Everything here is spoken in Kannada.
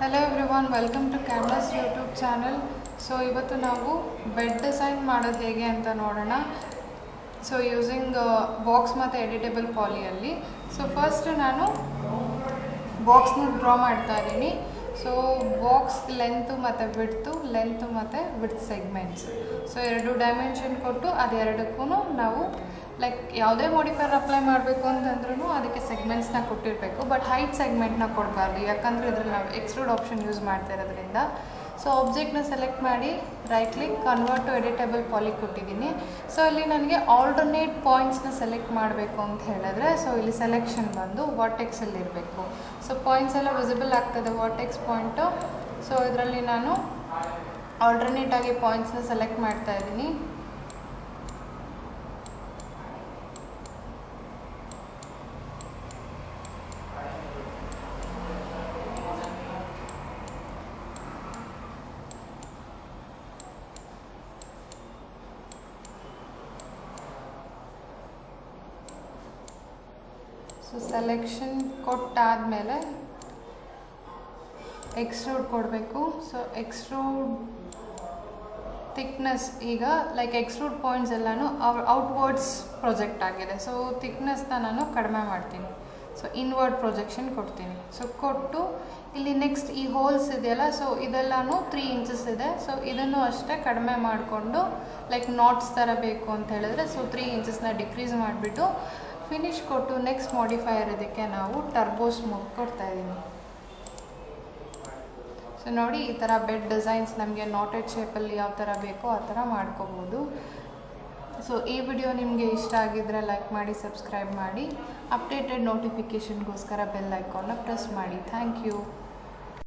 Hello everyone, welcome to CAD NEST YouTube channel. So ಇವತ್ತು ನಾವು ಬೆಡ್ ಡಿಸೈನ್ ಮಾಡೋದು ಹೇಗೆ ಅಂತ ನೋಡೋಣ. ಸೊ ಯೂಸಿಂಗ್ ಬಾಕ್ಸ್ ಮತ್ತು ಎಡಿಟೇಬಲ್ ಪಾಲಿಯಲ್ಲಿ. ಸೊ ಫಸ್ಟ್ ನಾನು ಬಾಕ್ಸ್ನ ಡ್ರಾ ಮಾಡ್ತಾ ಇದ್ದೀನಿ. ಸೊ ಬಾಕ್ಸ್ ಲೆಂತು ಮತ್ತು ವಿಡ್ತ್ ಸೆಗ್ಮೆಂಟ್ಸ್. ಸೊ ಎರಡು ಡೈಮೆನ್ಷನ್ ಕೊಟ್ಟು ಅದೆರಡಕ್ಕೂ ನಾವು ಲೈಕ್ ಯಾವುದೇ ಮಾಡಿಫೈರ್ ಅಪ್ಲೈ ಮಾಡಬೇಕು ಅಂತಂದ್ರೂ ಅದಕ್ಕೆ ಸೆಗ್ಮೆಂಟ್ಸ್ನ ಕೊಟ್ಟಿರಬೇಕು. ಬಟ್ ಹೈಟ್ ಸೆಗ್ಮೆಂಟ್ನ ಕೊಡಬಾರ್ದು, ಯಾಕಂದರೆ ಇದ್ರಲ್ಲಿ ನಾವು ಎಕ್ಸ್ಟ್ರೂಡ್ ಆಪ್ಷನ್ ಯೂಸ್ ಮಾಡ್ತಾ ಇರೋದ್ರಿಂದ. ಸೊ ಆಬ್ಜೆಕ್ಟ್ನ ಸೆಲೆಕ್ಟ್ ಮಾಡಿ ರೈಟ್ ಕ್ಲಿಕ್ ಕನ್ವರ್ಟ್ ಟು ಎಡಿಟೇಬಲ್ ಪಾಲಿ ಕೊಟ್ಟಿದ್ದೀನಿ. ಸೊ ಇಲ್ಲಿ ನನಗೆ ಆಲ್ಟರ್ನೇಟ್ ಪಾಯಿಂಟ್ಸ್ನ ಸೆಲೆಕ್ಟ್ ಮಾಡಬೇಕು ಅಂತ ಹೇಳಿದ್ರೆ, ಸೊ ಇಲ್ಲಿ ಸೆಲೆಕ್ಷನ್ ಬಂದು ವರ್ಟೆಕ್ಸಲ್ಲಿ ಇರಬೇಕು. ಸೊ ಪಾಯಿಂಟ್ಸ್ ಎಲ್ಲ ವಿಸಿಬಲ್ ಆಗ್ತದೆ ವರ್ಟೆಕ್ಸ್ ಪಾಯಿಂಟು. ಸೊ ಇದರಲ್ಲಿ ನಾನು ಆಲ್ಟರ್ನೇಟಾಗಿ ಪಾಯಿಂಟ್ಸ್ನ ಸೆಲೆಕ್ಟ್ ಮಾಡ್ತಾ ಇದ್ದೀನಿ. ಸೊ ಸೆಲೆಕ್ಷನ್ ಕೊಟ್ಟಾದಮೇಲೆ ಎಕ್ಸ್ಟ್ರೂಡ್ ಕೊಡಬೇಕು. ಸೊ ಎಕ್ಸ್ಟ್ರೂಡ್ ಥಿಕ್ನೆಸ್ ಈಗ ಲೈಕ್ ಎಕ್ಸ್ಟ್ರೂಡ್ ಪಾಯಿಂಟ್ಸ್ ಎಲ್ಲನೂ ಔಟ್ವರ್ಡ್ಸ್ ಪ್ರೊಜೆಕ್ಟ್ ಆಗಿದೆ. ಸೊ ಥಿಕ್ನೆಸ್ನ ನಾನು ಕಡಿಮೆ ಮಾಡ್ತೀನಿ. ಸೊ ಇನ್ವರ್ಡ್ ಪ್ರೊಜೆಕ್ಷನ್ ಕೊಡ್ತೀನಿ. ಸೊ ಕೊಟ್ಟು ಇಲ್ಲಿ ನೆಕ್ಸ್ಟ್ ಈ ಹೋಲ್ಸ್ ಇದೆಯಲ್ಲ, ಸೊ ಇದೆಲ್ಲನೂ 3 ಇಂಚಸ್ ಇದೆ. ಸೊ ಇದನ್ನು ಅಷ್ಟೇ ಕಡಿಮೆ ಮಾಡಿಕೊಂಡು ಲೈಕ್ ನಾಟ್ಸ್ ಥರ ಬೇಕು ಅಂತ ಹೇಳಿದ್ರೆ ಸೊ 3 ಇಂಚಸ್ನ ಡಿಕ್ರೀಸ್ ಮಾಡಿಬಿಟ್ಟು ಫಿನಿಶ್ ಕೊಟ್ಟು ನೆಕ್ಸ್ಟ್ ಮಾಡಿಫೈಯರ್ ಇದಕ್ಕೆ ನಾವು ಟರ್ಬೋ ಸ್ಮೂತ್ ಕೊಡ್ತಾ ಇದ್ದೀನಿ. ಸೊ ನೋಡಿ, ಈ ಥರ ಬೆಡ್ ಡಿಸೈನ್ಸ್ ನಮಗೆ ನಾಟೆಡ್ ಶೇಪಲ್ಲಿ ಯಾವ ಥರ ಬೇಕೋ ಆ ಥರ ಮಾಡ್ಕೋಬೋದು. ಸೊ ಈ ವಿಡಿಯೋ ನಿಮಗೆ ಇಷ್ಟ ಆಗಿದ್ದರೆ ಲೈಕ್ ಮಾಡಿ, ಸಬ್ಸ್ಕ್ರೈಬ್ ಮಾಡಿ, ಅಪ್ಡೇಟೆಡ್ ನೋಟಿಫಿಕೇಷನ್ಗೋಸ್ಕರ ಬೆಲ್ ಐಕಾನ್ನ ಪ್ರೆಸ್ ಮಾಡಿ. Thank you.